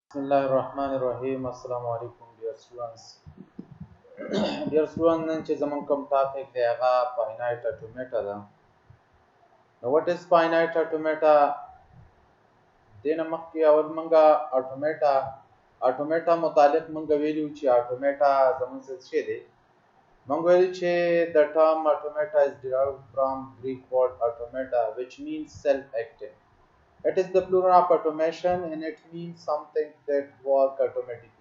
Bismillahirrahmanirrahim. Assalamu alaikum, dear students. Dear students, نن چې زموږ کوم ټاپک دی هغه finite automata ده. Now what is finite automata؟ دینه مخکې اول مونږه automata متعلق مونږ ویلو چې automata زموږ څه دی. مونږ ویلو چې the term automata is derived from Greek word automata which means self-acting. It is the plural of automation and it means something that work automatically.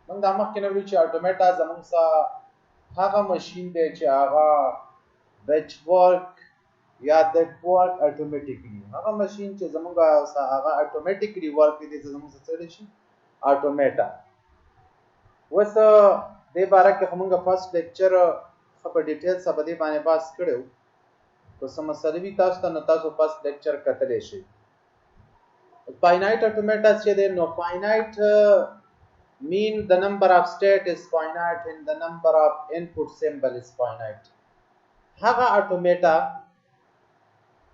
موږ د مخکې نه ویل چې اټومیټا زموږ سره هغه ماشين دی چې هغه which work یا that work automatically هغه ماشين چې زموږ سره هغه automatically work کوي چې زموږ څه شي اټومیټا وس د باره کې موږ فرست لیکچر په ډیټیل سره باندې باندې کړو کو سم مسلې وی تاسو ته نو تاسو فرست لیکچر کتلې شي finite automata چې دی نو finite mean the number of state is finite and the number of input symbol is finite. هغه automata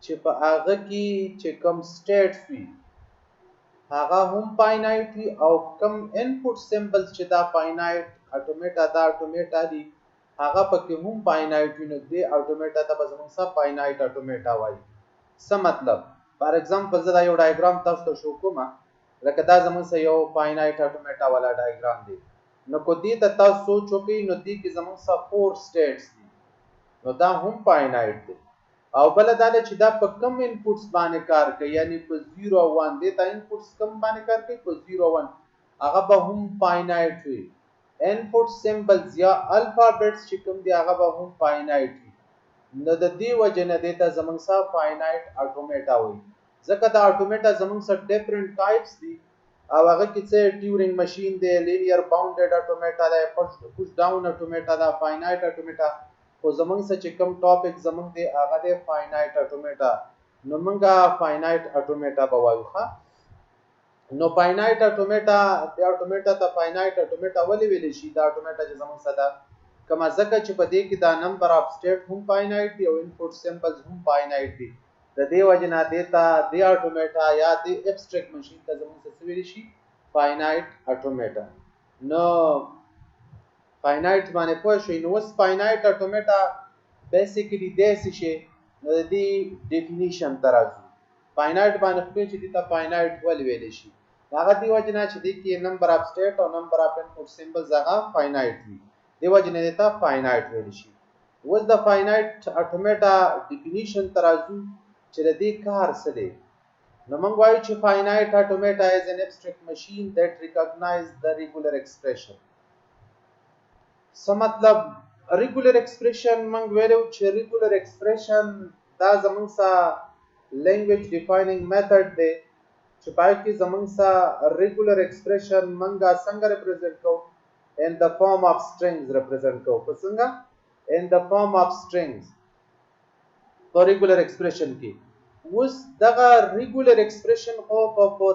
چې په هغه کې چې کوم state وي هغه هم finite وي او کوم input symbols چې دا finite automata دي هغه پکې هم finite وي نو دې automata ته به زموږ سره finite automata وایي. څه مطلب؟ فار ایگزامپل زه دا یو ډایګرام تاسو ته شو کوم لکه دا زموږ سره یو finite automata والا ډایګرام دی نو کو دې ته تاسو سوچ وکړئ نو دې کې زموږ سره 4 states دي نو دا هم finite دي او بل دا چې دا په کم انپوټس باندې کار کوي یعنی په 0 او 1 دې ته انپوټس کم باندې کار کوي په 0 او 1 هغه به هم finite وي انپوټ سمبلز یا الفابټس چې کوم دي هغه به هم finite وي نو د دې وجه نه دې ته زموږ سره finite automata وایي ځکه دا automata زموږ سره ډیفرنٹ ټایپس دي او هغه کې څه ټیورینګ ماشين دی لینیر باونډډ automata دی پوش ډاون automata دا finite automata خو زموږ سره چې کوم ټاپک زموږ دی هغه دی finite automata نو موږ finite automata به وایو ښه نو finite automata د automata ته finite automata ولې ویل شي دا automata چې زموږ سره کما ځکه چې په دې کې دا نمبر اف سټیټ هم finite دی او انپوټ سمبلز هم finite دي د دې وجنه دیتا دی automata یا دی abstract machine ته زموږ څه ویل شي finite automata نو finite باندې پوه شئ نو وس finite automata basically دیس شي نو دی definition ترازو finite باندې خو چې دیتا finite ول ویل شي هغه دی وجنه چې دی کې نمبر اف سټیټ او نمبر اف انپوټ سمبلز هغه finite وي دی وجنه دیتا finite ویل شي وس د finite automata definition ترازو چې د دې کار څه دی نو موږ وایو چې finite automata is an abstract machine that recognize the regular expression څه مطلب regular expression موږ ویلو چې regular expression دا زموږ سره language defining method دی چې پای کې زموږ سره regular expression موږ څنګه represent کوو in the form of strings represent کوو په څنګه in the form of strings په regular expression کې اوس دغه regular expression او په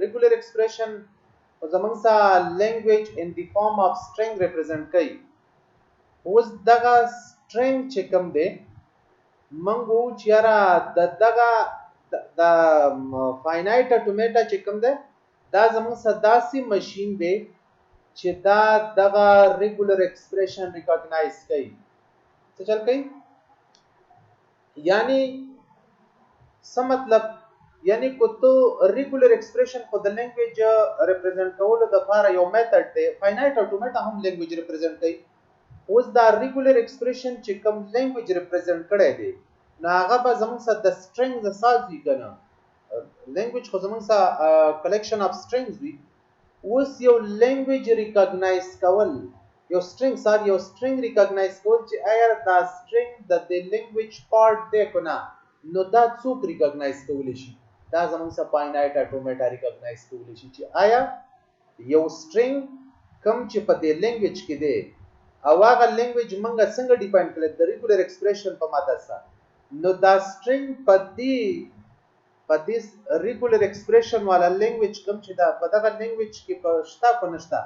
regular expression زمونږ سره language in the form of string represent کوي اوس دغه string چې کوم دی موږ وو چې را دغه د finite automata چې کوم دی دا زمونږ سره داسې ماشين دی چې دا دغه regular expression recognize کوي څه چل کوي یعنی څه مطلب یعنی کو تو ریګولر ایکسپریشن په د لینګویج ریپرزینټ کولو د لپاره یو میثډ دی فاینایټ automata هم لینګویج ریپرزینټ کوي اوس دا ریګولر ایکسپریشن چې کوم لینګویج ریپرزینټ کړي دی نو هغه به زموږ سره د سټرینګز اساس وي کنه لینګویج خو زموږ سره کلیکشن اف سټرینګز وي اوس یو لینګویج ریکګنایز کول یو سټرینګ ریکګنایز کول چې آیا دا سټرینګ د لینګویج پارت دی کنه نو دا څوک ریکګنایز کولی شي دا زموږ سره finite automata ریکګنایز کولی شي چې آیا یو سټرینګ کم چې په دې لینګویج کې دی او هغه لینګویج موږ څنګه ډیفاین کړل د ریګولر ایکسپریشن په ماده سره نو دا سټرینګ په دې ریګولر ایکسپریشن والا لینګویج کم چې دا په دغه لینګویج کې په شتا په نشتا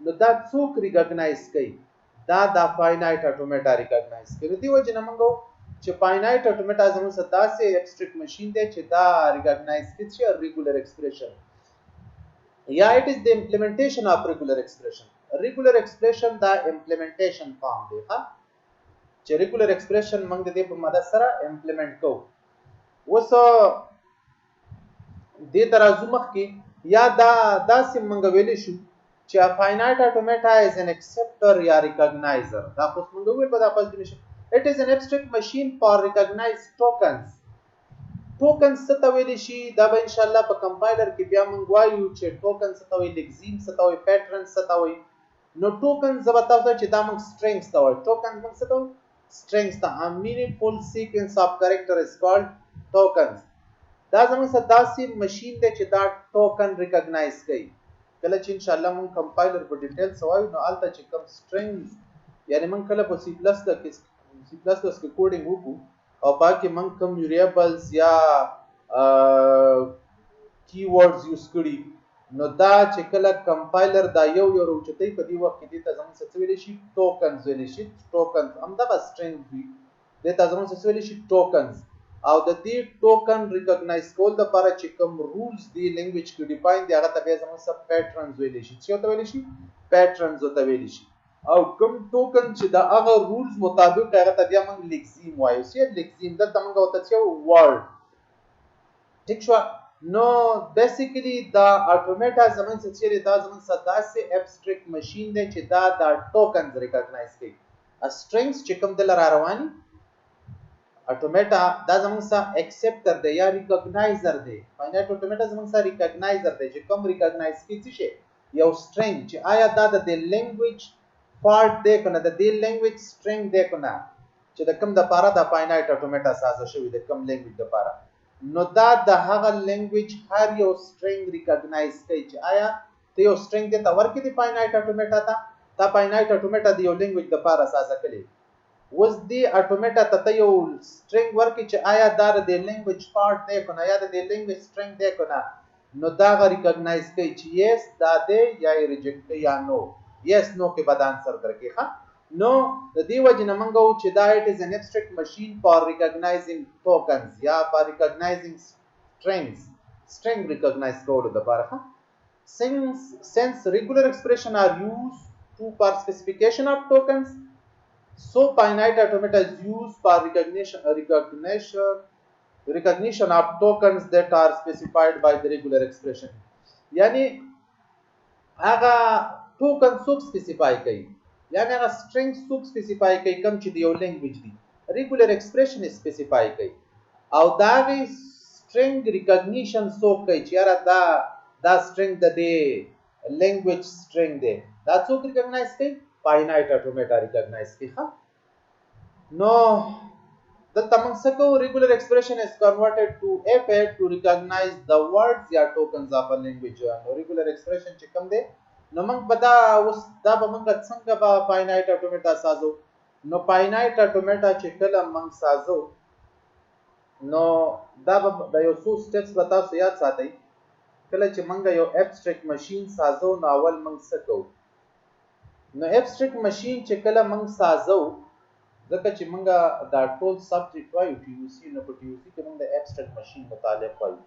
نو دا څوک ریکګنایز کوي دا finite automata ریکګنایز کوي دی وجه نه موږ چې finite automata زموږ سره داسې abstract machine دی چې دا recognize کوي چې regular expression یا it is the implementation of regular expression. Regular expression دا implementation form دی ها چې regular expression موږ د دې په مدد سره implement کوو. اوس دې ترازو مخ کې یا داسې موږ ویلی شو چې a finite automata is an acceptor یا recognizer. دا خو موږ ویل په دا پس دی شو. It is an abstract machine for recognized tokens. ټوکنز څه ته ویل شي دا به ان شاء الله په کمپایلر کې بیا موږ وایو چې ټوکن څه ته وایي لګزیم څه ته وایي پیټرن څه ته وایي نو ټوکن زه به تاسو چې دا موږ سټرینګز ته وایو ټوکن موږ څه ته وایو سټرینګز ته a meaningful sequence of character is called tokens دا زموږ څه داسې ماشين دی چې دا ټوکن ریکګنایز کوي کله چې ان شاء الله موږ کمپایلر په ډیټیل وایو نو الته چې کوم سټرینګز یعنی موږ کله په C++ کې کوډینګ وکړو او باقي من کوم ویریبلز یا کی ورډز یوز کړي نو دا چې کله کمپایلر دا یو روچتای په دی وخت کې د زمون څه ویل شي ټوکنز ویل شي ټوکنز هم دا سټرینګ دی د زمون څه ویل شي ټوکنز او د دې ټوکن ریکګنایز کول د لپاره چې کوم رولز دی لینګویج کې ډیفاین دی هغه ته به زمون څه پیټرنز ویل شي څه ته ویل شي پیټرنز ته ویل شي او کوم ټوکن چې دا هغه رولز مطابق هغه ته بیا موږ لګزیم وایو چې لګزیم دلته موږ وته چې ورډ ټیک شو نو بیسیکلی دا اټومیټا زمون څه چې دا زمون سداسه ابستریکټ ماشين دی چې دا ټوکنز ریکګنایز کوي ا سټرینګز چې کوم دل را رواني اټومیټا دا زمون څه ایکسپټر دی یا ریکګنایزر دی فاینایټ اټومیټا زمون څه ریکګنایزر دی چې کوم ریکګنایز کوي چې یو سټرینګ چې آیا دا د لینګویج پارت دی کنه د دې لینګویج سټرینګ دی کنه چې د کوم د پاره د فاینایټ اټومیټا سازه شوی د کوم لینګویج د پاره نو دا د هغه لینګویج هر یو سټرینګ ریکګنایز کوي چې آیا ته یو سټرینګ ته ورکې دی فاینایټ اټومیټا ته فاینایټ اټومیټا د یو لینګویج د پاره سازه کړي وس دی اټومیټا ته یو سټرینګ ورکې چې آیا دا د لینګویج پارت دی کنه یا د لینګویج سټرینګ دی کنه نو دا ریکګنایز کوي چې یس دا دی یا ریجیکټ یا نو yes no کې بد انسر درکې ها نو د دې وجه نه منغو چې دا it is an abstract machine for recognizing tokens یا for recognizing strings string recognize code د لپاره ها since regular expression are used to for specification of tokens so finite automata is used for recognition of tokens that are specified by the regular expression یعنی هغه ټوکن څوک سپیسیفای کوي یعنی هغه سټرینګ څوک سپیسیفای کوي کوم چې د یو لینګویج دی ریګولر ایکسپریشن سپیسیفای کوي او دا وی سټرینګ ریکګنیشن څوک کوي چې یاره دا سټرینګ د دې لینګویج سټرینګ دی دا څوک ریکګنایز کوي فاینایټ اټومیټا ریکګنایز کوي ها نو دلته موږ څه کوو ریګولر ایکسپریشن is converted to f8 to recognize the words یا tokens of a language نو ریګولر ایکسپریشن چې کوم دی نو موږ به دا اوس دا به موږ څنګه به فاینایټ اټومیټا سازو نو فاینایټ اټومیټا چې کله موږ سازو نو دا به د یو څو سټیپس به تاسو یاد ساتئ کله چې موږ یو ابستریکټ ماشين سازو نو اول موږ څه کوو نو ابستریکټ ماشين چې کله موږ سازو ځکه چې موږ دا ټول سبجیکټ وایو ټي یو سی نو په ټي یو سی کې موږ د ابستریکټ ماشين متعلق وایو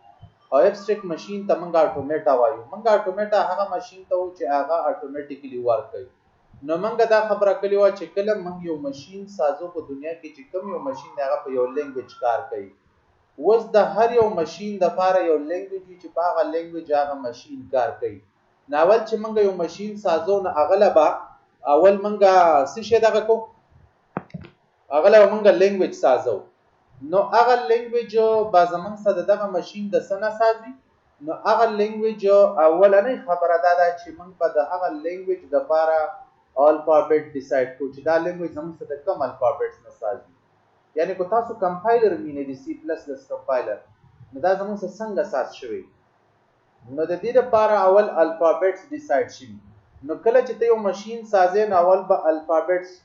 او ابستریکټ ماشين ته موږ اټومیټا وایو موږ اټومیټا هغه ماشين ته و چې هغه اتوماتیکلی ورک کوي نو موږ دا خبره کلی و چې کله موږ یو ماشين سازو په دنیا کې چې کوم یو ماشين هغه په یو لینګویج کار کوي وس د هر یو ماشين د لپاره یو لینګویج چې په هغه لینګویج هغه ماشين کار کوي ناول چې موږ یو ماشين سازو نو اغلبا اول موږ څه شي دغه کو اغلبا موږ لینګویج سازو نو هغه لینګویج با زمون سره دغه ماشين د سنه سازي نو هغه لینګویج اولنې خبره ده چې موږ په هغه لینګویج د لپاره الفابet ډیسایډ کو چې دا لینګویج زمون سره کوم الفابetس نه سازي یعنی کو تاسو کمپایلر مینه دي C++ کمپایلر نو دا زمون سره څنګه ساز شوی نو د دې لپاره اول الفابetس ډیسایډ شي نو کله چې ته یو ماشين سازې نو اول به الفابetس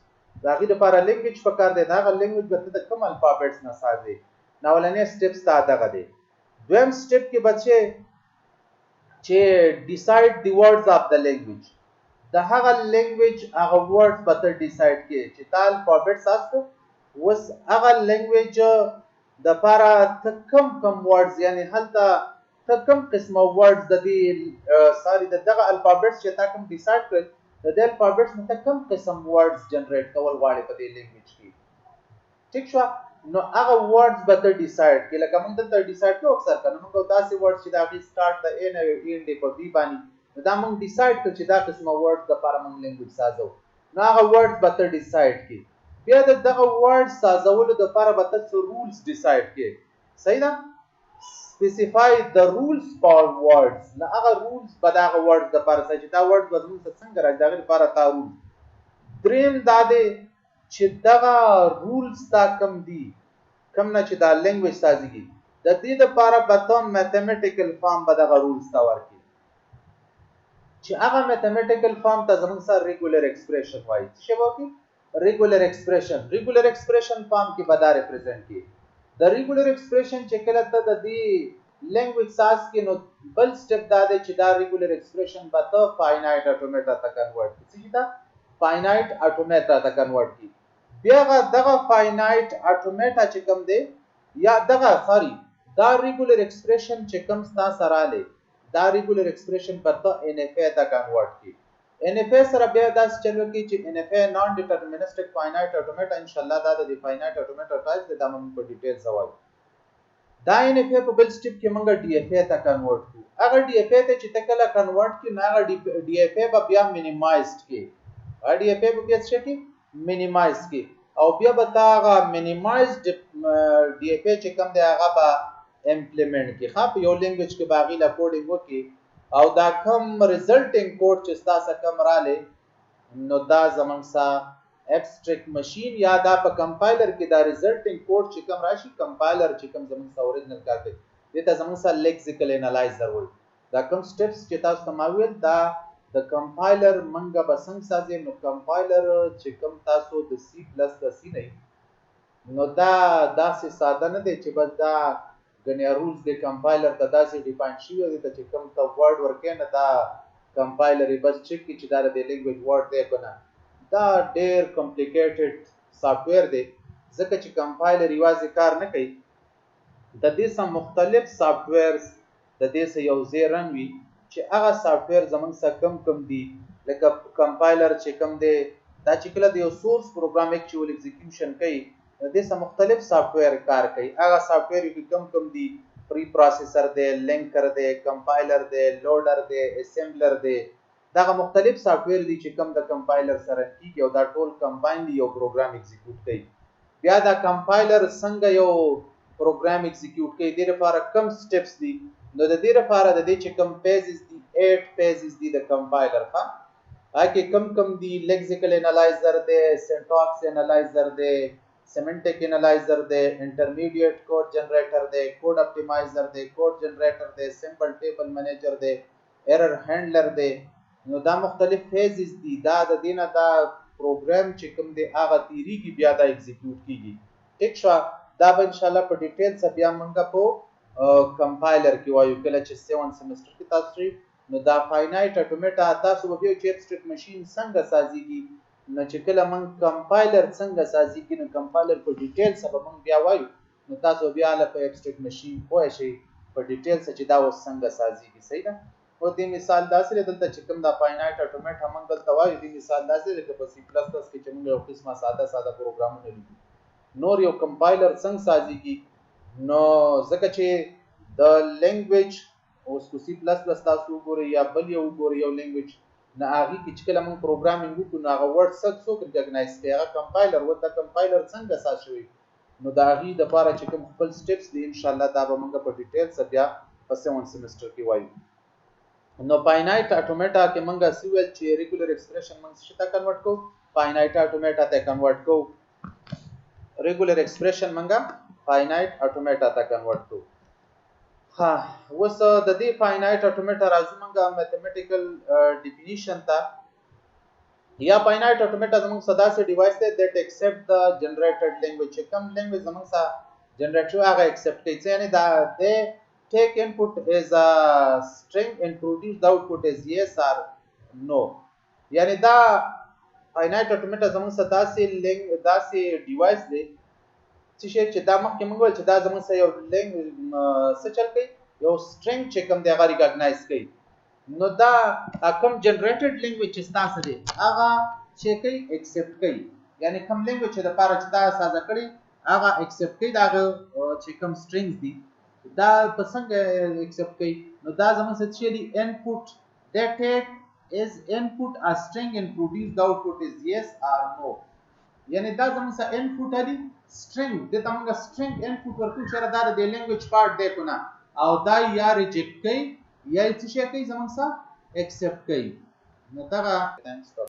داغه لپاره لینګویج پکار دی دا لینګویج به د کوم الفابetس نه سازي ناولنې سټیپ ساده دغه دی دویم سټیپ کې بچي چې ډیسایډ دی ورډز اف د لینګویج د هغه لینګویج هغه ورډز به ته ډیسایډ کې چې تا الفابetس سازو وس هغه لینګویج د لپاره ته کم ورډز یعنی هلته ته کوم قسمه ورډز د دې ساري دغه الفابټس چې تا کوم ډیسایډ کړل د دې الفابټس نه ته کوم قسم ورډز جنریټ کول غواړي په دې لینګویج کې ٹھیک شو نو هغه ورډز به ته ډیسایډ کې لکه موږ دلته ډیسایډ کوو اکثر کنه موږ داسې ورډز چې دا غي سٹارټ د ان او ان دی په بي باندې دا موږ ډیسایډ کړ چې دا قسمه ورډز د لپاره موږ لینګویج سازو نو هغه ورډز به ته ډیسایډ کې بیا دغه ورډز سازولو د لپاره به ته رولز ډیسایډ کې صحیح ده specify the rules for words نه هغه rules به دا هغه words د لپاره چې دا words به موږ څنګه راځي دا لپاره تا رول دریم دا دی چې دغه رولز تا کم دي کم نه چې دا لینګویج سازيږي د دې لپاره به ته میتھمیټیکل فارم به دغه رولز تا ورکړي چې هغه میتھمیټیکل فارم ته زموږ سره ریګولر ایکسپریشن وایي څه وایي ریګولر ایکسپریشن فارم کې به دا ریپرزینټ کی د ریګولر ایکسپریشن چې کله ته د دې لینګویج ساز کې نو بل سټپ دا دی چې دا ریګولر ایکسپریشن به ته فاینایټ اټومیټا ته کنورټ کړي چې دا فاینایټ اټومیټا ته کنورټ کړي بیا دغه فاینایټ اټومیټا چې کوم دی یا دغه سوري دا ریګولر ایکسپریشن چې کوم ستا سره لې دا ریګولر ایکسپریشن به ته ان اف ای ته کنورټ کړي ان اف ای سره بیا دا چلو کې چې ان اف ای نان ډیټرمینسټک فاینایټ اټومیټا ان شاء الله دا د فاینایټ اټومیټا ټایپ د دمن په ډیټیل سوال دا ان اف ای په بل سټپ کې موږ ډي اف ای ته کنورټ کو هغه ډي اف ای ته چې تکله کنورټ کې نه هغه ډي اف ای به بیا مینیمایزډ کې ډي اف ای به بیا څه کې مینیمایز کې او بیا به تا هغه مینیمایزډ ډي اف ای چې کوم دی هغه به امپلیمنٹ کې خاص یو لینګویج کې باغی لا کوډینګ وکي او دا کم ریزلټینګ کوډ چې تاسو کم رااله نو دا زمونږ سا ابستریکټ ماشین یا دا په کمپایلر کې دا ریزلټینګ کوډ چې کم راشي کمپایلر چې کم زمونږ سا اوریجنل کار کوي دته زمونږ سا لیکسیکل انالایزر وایي دا کم سټپس چې تاسو تماویل دا د کمپایلر منګه بسنګ سازي نو کمپایلر چې کم تاسو د سی پلس د سی نه نو دا داسې ساده نه دی چې بس دا غنیا رولز د کمپایلر ته داسې ډیفاین شوی دی چې کوم ته ورډ ورکې نه دا کمپایلر بس چک کی چې دا د لینګویج ورډ دی کنه دا ډېر کمپلیکیټډ سافټویر دی ځکه چې کمپایلر یوازې کار نه کوي د دې سم مختلف سافټویرز د دې سه یو ځای رن وي چې هغه سافټویر زمونږ سره کم دي لکه کمپایلر چې کم دی دا چې کله د یو سورس پروګرام ایکچوال ایگزیکیوشن کوي د دې سم مختلف سافټویر کار کوي هغه سافټویر کې کم دي پری پروسیسر دی لینکر دی کمپایلر دی لوډر دی اسمبلر دی دا مختلف سافټویر دي چې کم د کمپایلر سره کیږي او دا ټول کمباین دي یو پروګرام ایگزیکیوټ کوي بیا دا کمپایلر څنګه یو پروګرام ایگزیکیوټ کوي د لپاره کم سټپس دي نو د دې لپاره د دې چې کم پیجز دي 8 پیجز دي د کمپایلر ها هغه کم دي لیکسیکل انالایزر دی سینټاکس انالایزر دی سیمنټک انالایزر دی انټرمیډیټ کوډ جنریټر دی کوډ اپټیمایزر دی کوډ جنریټر دی سمپل ټیبل منیجر دی ایرر هینډلر دی نو دا مختلف فیزز دي دا د دینه دا پروګرام چې کوم دی هغه تیری کی بیا دا ایگزیکیوټ کیږي ټیک شو دا به ان شاء الله په ډیټیل سره بیا موږ په کمپایلر کې وایو کله چې 7 سیمستر کې تاسو نو دا فاینایټ اټومیټا تاسو به یو چیپ سټریټ ماشین څنګه سازيږي نو چې کله موږ کمپایلر څنګه سازيږي نو کمپایلر په ډیټیل سره موږ بیا وایو نو تاسو بیا له په سټریټ ماشین پوه شئ په ډیټیل سره چې دا وس څنګه سازيږي صحیح ده او دې مثال داسې دلته چې کوم دا فاینایټ اټومیټا موږ دلته وایو دې مثال داسې لکه په سی پلس پلس کې چې موږ یو قسمه ساده پروګرامونه لیکو نور یو کمپایلر څنګه سازيږي نو ځکه چې د لینګویج اوس کو سی پلس پلس تاسو وګورئ یا بل یو وګورئ یو لینګویج نه هغه کې چې کله موږ پروګرامینګ وکړو نو هغه ورډ څو ریکګنایز کوي هغه کمپایلر ودا کمپایلر څنګه ساز شوی نو دا هغه د لپاره چې کوم خپل سټپس دي ان شاء الله دا به موږ په ډیټیل سره بیا په 7 سیمستر کې وایو نو فاینایټ اټومیټا کې موږ سیول چې ریګولر ایکسپریشن موږ شته کنورټ کو فاینایټ اټومیټا ته کنورټ کو ریګولر ایکسپریشن موږ فاینایټ اټومیټا ته کنورټ کو ها وس د دې فاینایټ اټومیټا راځو موږ میتھمیټیکل ډیفینیشن ته یا فاینایټ اټومیټا زموږ صدا سي ډیوایس دی that accept the generated language کوم لینګویج زموږ سره جنریټ شو هغه ایکسپټ کوي یعنی دا they take input as a string and produce the output as yes or no یعنی دا فاینایټ اټومیټا زموږ صدا سي ډیوایس دی چې دا مخکې موږ ول چې دا زموږ سره یو لینګ څه چل کوي یو string چې کوم دی هغه ریکګنایز کوي نو دا کوم جنریټډ لینګویج چې تاسو دی هغه چې کوي ایکسپټ کوي یعنی کوم لینګویج چې د پاره چې تاسو ساده کړی هغه ایکسپټ کوي دا چې کوم strings دي دا په څنګه ایکسپټ کوي نو دا زموږ څه چې دی input that take is input a string and produce the output is yes or no یعنی دا زموږ څه input دی string د تمګه string input ورکو چې دا د لینګویج پارت دی کنه او دا یا ریجیکټ کوي یا څه شي کوي زموږ څه ایکسپټ کوي نو دا